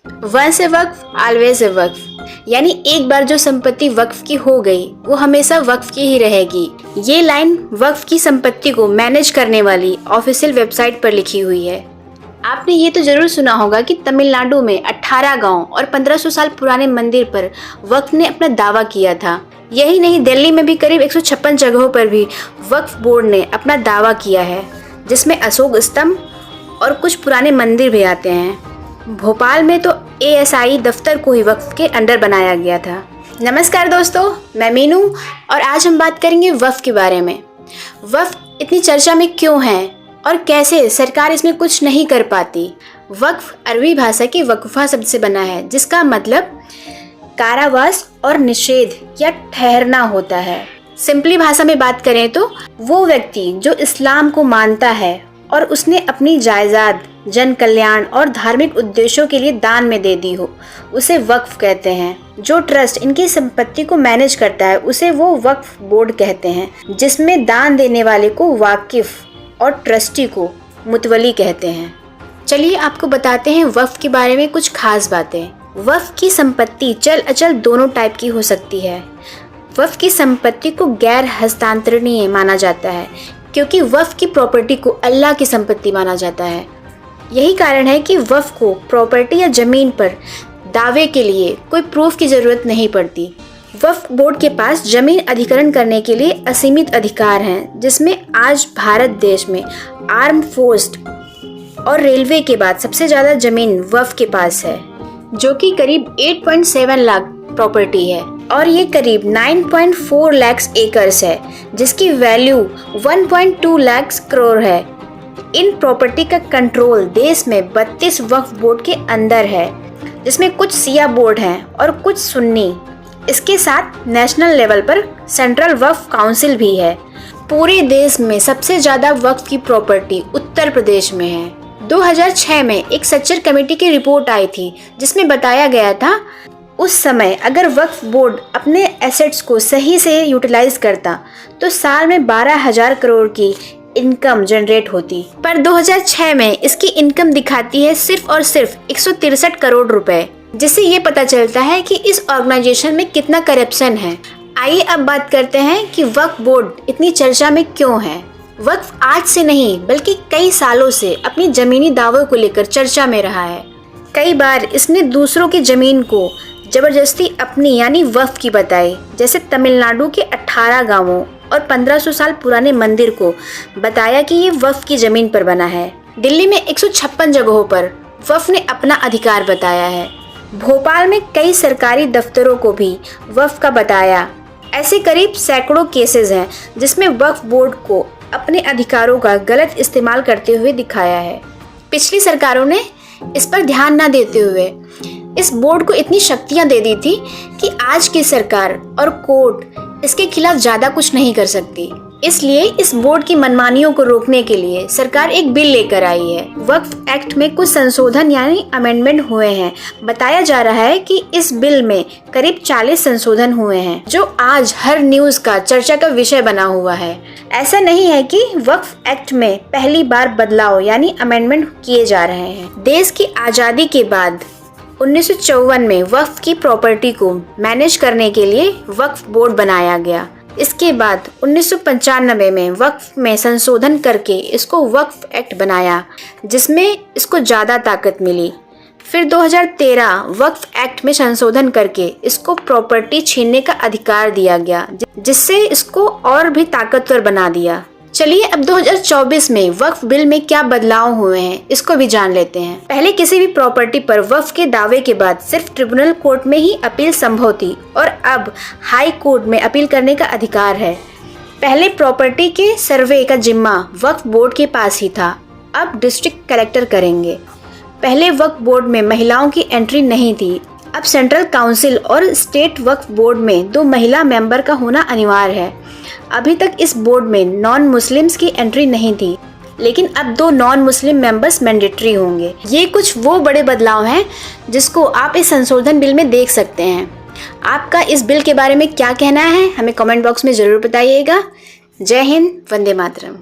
Once a Waqf always a वक्फ, यानी एक बार जो संपत्ति वक्फ की हो गई वो हमेशा वक्फ की ही रहेगी। ये लाइन वक्फ की संपत्ति को मैनेज करने वाली ऑफिशियल वेबसाइट पर लिखी हुई है। आपने ये तो जरूर सुना होगा कि तमिलनाडु में 18 गांव और 1500 साल पुराने मंदिर पर वक्फ ने अपना दावा किया था। यही नहीं, दिल्ली में भी करीब 156 जगहों पर भी वक्फ बोर्ड ने अपना दावा किया है, जिसमें अशोक स्तंभ और कुछ पुराने मंदिर भी आते हैं। भोपाल में तो ASI दफ्तर को ही वक्फ के अंडर बनाया गया था। नमस्कार दोस्तों, मैं मीनू और आज हम बात करेंगे वक्फ के बारे में। वक्फ इतनी चर्चा में क्यों है और कैसे सरकार इसमें कुछ नहीं कर पाती। वक्फ अरबी भाषा के वक्फा शब्द से बना है, जिसका मतलब कारावास और निषेध या ठहरना होता है। सिंपली भाषा में बात करें तो वो व्यक्ति जो इस्लाम को मानता है और उसने अपनी जायदाद जन कल्याण और धार्मिक उद्देश्यों के लिए दान में दे दी हो, उसे वक्फ कहते हैं। जो ट्रस्ट इनकी संपत्ति को मैनेज करता है उसे वो वक्फ बोर्ड कहते हैं, जिसमें दान देने वाले को वाकिफ और ट्रस्टी को मुतवली कहते हैं। चलिए आपको बताते हैं वक्फ के बारे में कुछ खास बातें। वक्फ की संपत्ति चल अचल दोनों टाइप की हो सकती है। वक्फ की संपत्ति को गैर हस्तांतरणीय माना जाता है, क्योंकि वक्फ की प्रॉपर्टी को अल्लाह की संपत्ति माना जाता है। यही कारण है कि वक्फ को प्रॉपर्टी या जमीन पर दावे के लिए कोई प्रूफ की जरूरत नहीं पड़ती। वक्फ बोर्ड के पास जमीन अधिग्रहण करने के लिए असीमित अधिकार हैं, जिसमें आज भारत देश में आर्म फोर्स और रेलवे के बाद सबसे ज्यादा जमीन वक्फ के पास है, जो कि करीब 8.7 लाख प्रॉपर्टी है और ये करीब 9.4 लाख एकर्स है, जिसकी वैल्यू 1.2 लाख करोड़ है। इन प्रॉपर्टी का कंट्रोल देश में 32 वक्फ बोर्ड के अंदर है, जिसमें कुछ शिया बोर्ड हैं और कुछ सुन्नी। इसके साथ नेशनल लेवल पर सेंट्रल वक्फ काउंसिल भी है। पूरे देश में सबसे ज्यादा वक्फ की प्रॉपर्टी उत्तर प्रदेश में है। 2006 में एक सच्चर कमेटी की रिपोर्ट आई थी, जिसमें बताया गया था उस समय अगर वक्फ बोर्ड अपने एसेट्स को सही से यूटिलाइज करता तो साल में 12,000 करोड़ की इनकम जनरेट होती, पर 2006 में इसकी इनकम दिखाती है सिर्फ और सिर्फ 163 करोड़ रुपए, जिससे ये पता चलता है कि इस ऑर्गेनाइजेशन में कितना करप्शन है। आइए अब बात करते हैं कि वक्फ बोर्ड इतनी चर्चा में क्यों है। वक्फ आज से नहीं बल्कि कई सालों से अपनी जमीनी दावों को लेकर चर्चा में रहा है। कई बार इसने दूसरों की जमीन को जबरदस्ती अपनी यानी वक्फ की बताई, जैसे तमिलनाडु के 18 गांवों और 1500 साल पुराने मंदिर को बताया कि ये वक्फ की जमीन पर बना है। दिल्ली में 156 जगहों पर वक्फ ने अपना अधिकार बताया है। भोपाल में कई सरकारी दफ्तरों को भी वक्फ का बताया। ऐसे करीब सैकड़ों केसेस हैं जिसमें वक्फ बोर्ड को अपने अधिकारों का गलत इस्तेमाल करते हुए दिखाया है। पिछली सरकारों ने इस पर ध्यान न देते हुए इस बोर्ड को इतनी शक्तियां दे दी थी कि आज की सरकार और कोर्ट इसके खिलाफ ज्यादा कुछ नहीं कर सकती। इसलिए इस बोर्ड की मनमानियों को रोकने के लिए सरकार एक बिल लेकर आई है। वक्फ एक्ट में कुछ संशोधन यानी अमेंडमेंट हुए हैं। बताया जा रहा है कि इस बिल में करीब 40 संशोधन हुए हैं, जो आज हर न्यूज का चर्चा का विषय बना हुआ है। ऐसा नहीं है कि वक्फ एक्ट में पहली बार बदलाव यानी अमेंडमेंट किए जा रहे हैं। देश की आजादी के बाद 1954 में वक्फ की प्रॉपर्टी को मैनेज करने के लिए वक्फ बोर्ड बनाया गया। इसके बाद 1995 में वक्फ में संशोधन करके इसको वक्फ एक्ट बनाया, जिसमें इसको ज़्यादा ताकत मिली। फिर 2013 वक्फ एक्ट में संशोधन करके इसको प्रॉपर्टी छीनने का अधिकार दिया गया, जिससे इसको और भी ताकतवर बना दिया। चलिए अब 2024 में वक्फ बिल में क्या बदलाव हुए हैं इसको भी जान लेते हैं। पहले किसी भी प्रॉपर्टी पर वक्फ के दावे के बाद सिर्फ ट्रिब्यूनल कोर्ट में ही अपील संभव थी और अब हाई कोर्ट में अपील करने का अधिकार है। पहले प्रॉपर्टी के सर्वे का जिम्मा वक्फ बोर्ड के पास ही था, अब डिस्ट्रिक्ट कलेक्टर करेंगे। पहले वक्फ बोर्ड में महिलाओं की एंट्री नहीं थी, अब सेंट्रल काउंसिल और स्टेट वक्फ बोर्ड में 2 महिला मेंबर का होना अनिवार्य है। अभी तक इस बोर्ड में नॉन मुस्लिम्स की एंट्री नहीं थी, लेकिन अब 2 नॉन मुस्लिम मेंबर्स मैंडेटरी होंगे। ये कुछ वो बड़े बदलाव हैं जिसको आप इस संशोधन बिल में देख सकते हैं। आपका इस बिल के बारे में क्या कहना है हमें कमेंट बॉक्स में जरूर बताइएगा। जय हिंद, वंदे मातरम।